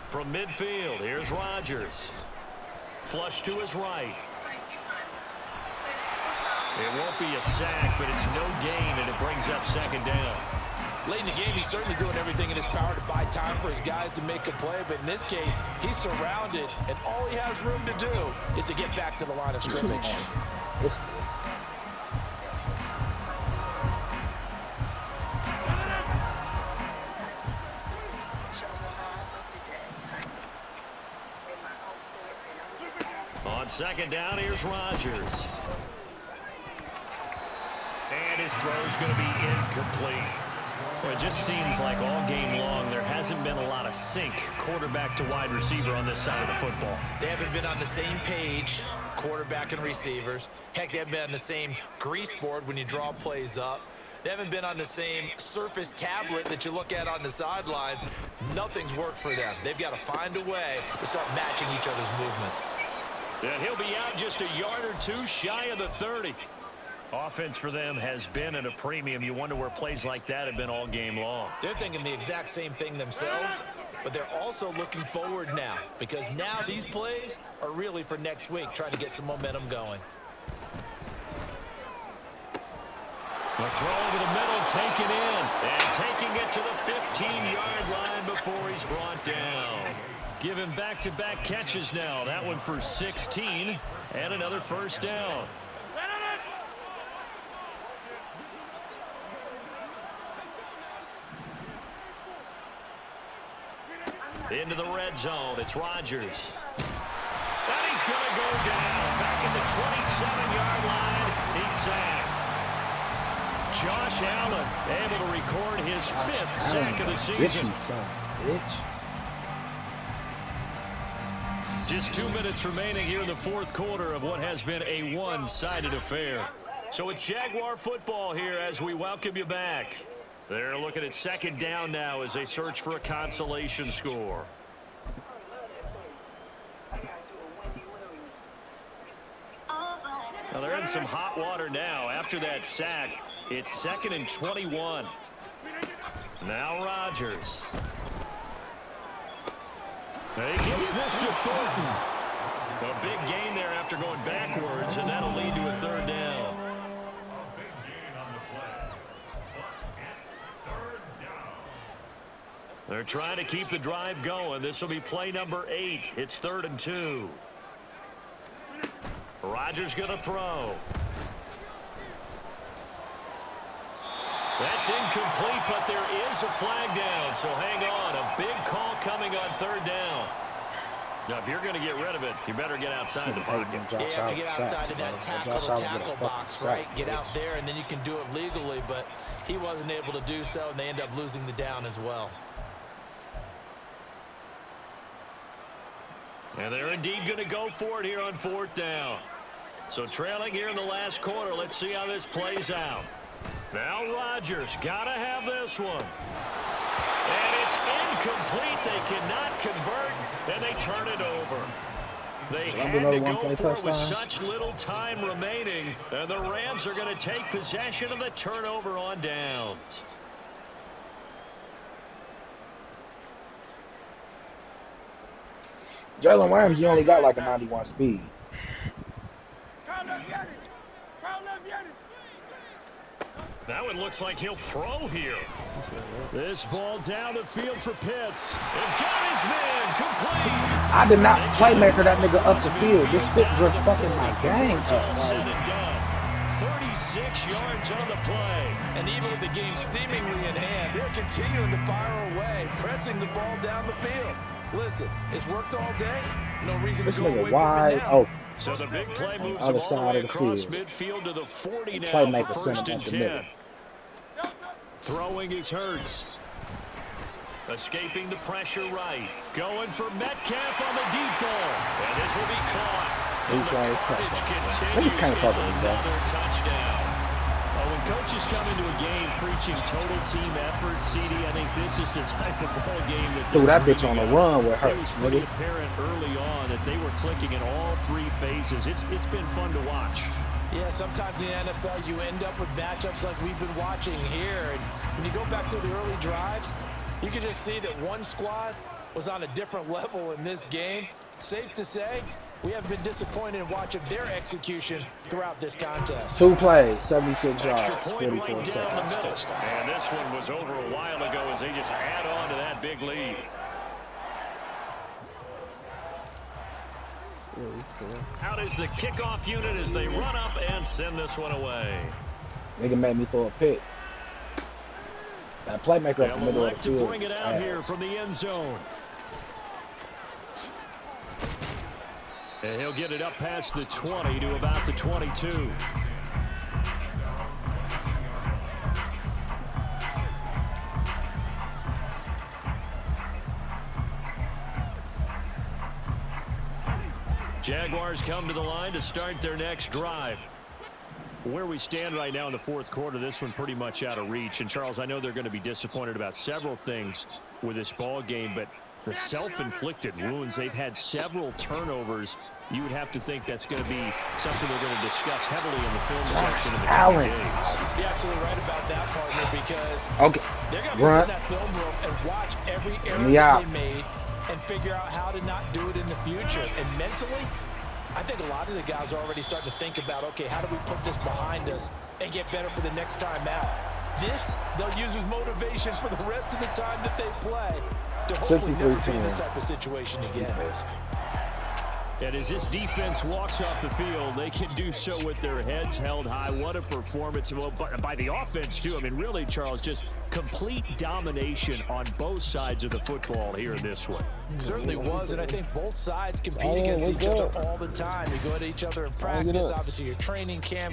From midfield, here's Rodgers. Flush to his right. It won't be a sack, but it's no gain, and it brings up 2nd down. Late in the game, he's certainly doing everything in his power to buy time for his guys to make a play, but in this case, he's surrounded, and all he has room to do is to get back to the line of scrimmage. On 2nd down, here's Rodgers. And his throw's going to be incomplete. Well, it just seems like all game long there hasn't been a lot of sync quarterback to wide receiver on this side of the football. They haven't been on the same page, quarterback and receivers. Heck, they haven't been on the same grease board when you draw plays up. They haven't been on the same surface tablet that you look at on the sidelines. Nothing's worked for them. They've got to find a way to start matching each other's movements. And he'll be out just a yard or 2 shy of the 30. Offense for them has been at a premium. You wonder where plays like that have been all game long. They're thinking the exact same thing themselves, but they're also looking forward now because now these plays are really for next week, trying to get some momentum going. The throw over the middle, taken in, and taking it to the 15-yard line before he's brought down. Giving back-to-back catches now. That one for 16, and another 1st down. Into the red zone, it's Rodgers. And he's going to go down. Back at the 27-yard line, he's sacked. Josh Allen able to record his 5th sack of the season. Just 2 minutes remaining here in the fourth quarter of what has been a one-sided affair. So it's Jaguar football here as we welcome you back. They're looking at second down now as they search for a consolation score. Now they're in some hot water now. After that sack, it's 2nd and 21. Now Rodgers. He gets this to Thornton. A big gain there after going backwards, and that'll lead to a third down. They're trying to keep the drive going. This will be play number 8. It's 3rd and 2. Rodgers going to throw. That's incomplete, but there is a flag down, so hang on. A big call coming on 3rd down. Now, if you're going to get rid of it, you better get outside the pocket. You have to get outside of that tackle box, right? Get out there, and then you can do it legally, but he wasn't able to do so, and they end up losing the down as well. And they're indeed going to go for it here on 4th down. So trailing here in the last quarter, let's see how this plays out. Now Rodgers, got to have this one. And it's incomplete. They cannot convert, and they turn it over. They had to go for it with such little time remaining, and the Rams are going to take possession of the turnover on downs. Jalen Ramsey only got like a 91 speed. Now it looks like he'll throw here. This ball down the field for Pitts. And got his man complete. I did not playmaker that nigga up the field. This fit just fucking my game up. 36 yards on the play. And even with the game seemingly in hand, they're continuing to fire away, pressing the ball down the field. Listen, it's worked all day. No reason to go away from it now. So the big play moves them all the way across midfield to the 40 now for 1st and 10. Throwing is Hurts. Escaping the pressure right. Going for Metcalf on the deep ball. And this will be caught. And the coverage continues. It's another touchdown. When coaches come into a game preaching total team effort, CD, I think this is the type of ball game that threw that bitch on the run with Hurts. It was pretty apparent early on that they were clicking in all 3 phases. It's been fun to watch. Yeah, sometimes in the NFL you end up with matchups like we've been watching here. And when you go back to the early drives, you can just see that one squad was on a different level in this game. Safe to say, we haven't been disappointed in watching their execution throughout this contest. 2 plays, 76 yards, Extra point 44 right down the middle. And this one was over a while ago as they just add on to that big lead. Out is the kickoff unit as they run up and send this one away. Nigga made me throw a pick. That playmaker up the middle of the field. To bring it out here from the end zone. And he'll get it up past the 20 to about the 22. Jaguars come to the line to start their next drive. Where we stand right now in the fourth quarter, this one pretty much out of reach. And, Charles, I know they're going to be disappointed about several things with this ball game, but the self-inflicted wounds, they've had several turnovers. You would have to think that's going to be something they're going to discuss heavily in the film section of the coming days. You're absolutely right about that, partner, because they're going to sit in that film room and watch every error that they made and figure out how to not do it in the future. And mentally, I think a lot of the guys are already starting to think about, okay, how do we put this behind us and get better for the next time out? This, they'll use as motivation for the rest of the time that they play to hopefully never be in this type of situation again. And as this defense walks off the field, they can do so with their heads held high. What a performance by the offense, too. I mean, really, Charles, just complete domination on both sides of the football here in this one. Certainly was, and I think both sides compete against each other all the time. You go at each other in practice. Obviously, your training camp.